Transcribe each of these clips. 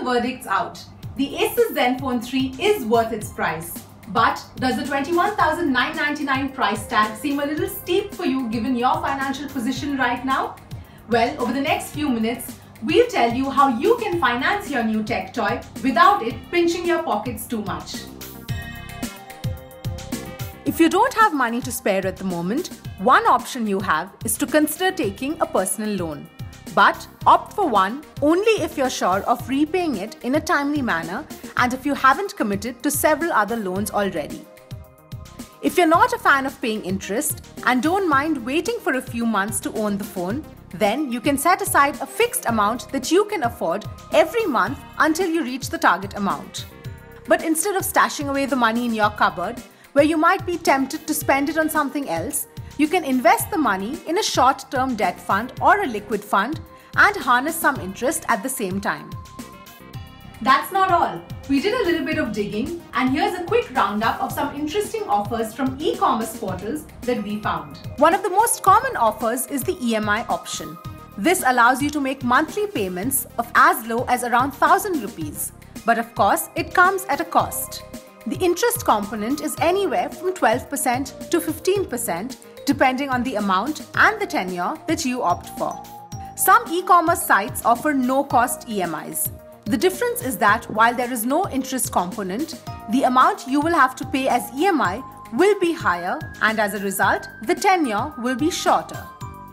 the verdict's out. The Asus Zenfone 3 is worth its price. But does the 21,999 price tag seem a little steep for you given your financial position right now? Well, over the next few minutes, we'll tell you how you can finance your new tech toy without it pinching your pockets too much. If you don't have money to spare at the moment, one option you have is to consider taking a personal loan. But opt for one only if you're sure of repaying it in a timely manner and if you haven't committed to several other loans already. If you're not a fan of paying interest and don't mind waiting for a few months to own the phone, then you can set aside a fixed amount that you can afford every month until you reach the target amount. But instead of stashing away the money in your cupboard, where you might be tempted to spend it on something else, you can invest the money in a short-term debt fund or a liquid fund and harness some interest at the same time. That's not all. We did a little bit of digging, and here's a quick roundup of some interesting offers from e-commerce portals that we found. One of the most common offers is the EMI option. This allows you to make monthly payments of as low as around 1,000 rupees. But of course, it comes at a cost. The interest component is anywhere from 12% to 15%, depending on the amount and the tenure that you opt for. Some e-commerce sites offer no-cost EMIs. The difference is that while there is no interest component, the amount you will have to pay as EMI will be higher, and as a result, the tenure will be shorter.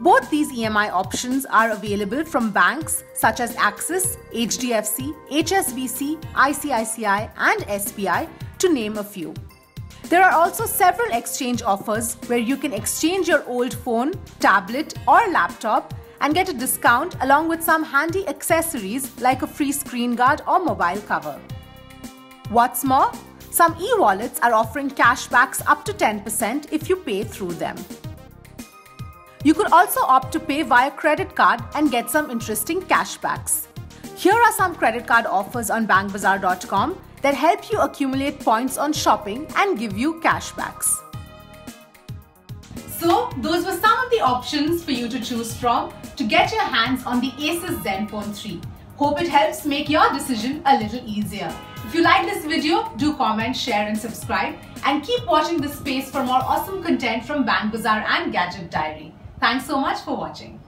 Both these EMI options are available from banks such as Axis, HDFC, HSBC, ICICI and SBI, to name a few. There are also several exchange offers where you can exchange your old phone, tablet or laptop and get a discount along with some handy accessories like a free screen guard or mobile cover. What's more, some e-wallets are offering cashbacks up to 10% if you pay through them. You could also opt to pay via credit card and get some interesting cashbacks. Here are some credit card offers on bankbazaar.com that help you accumulate points on shopping and give you cashbacks. So, those were some of the options for you to choose from to get your hands on the Asus Zenfone 3. Hope it helps make your decision a little easier. If you like this video, do comment, share and subscribe, and keep watching this space for more awesome content from Bank Bazaar and Gadget Diary. Thanks so much for watching.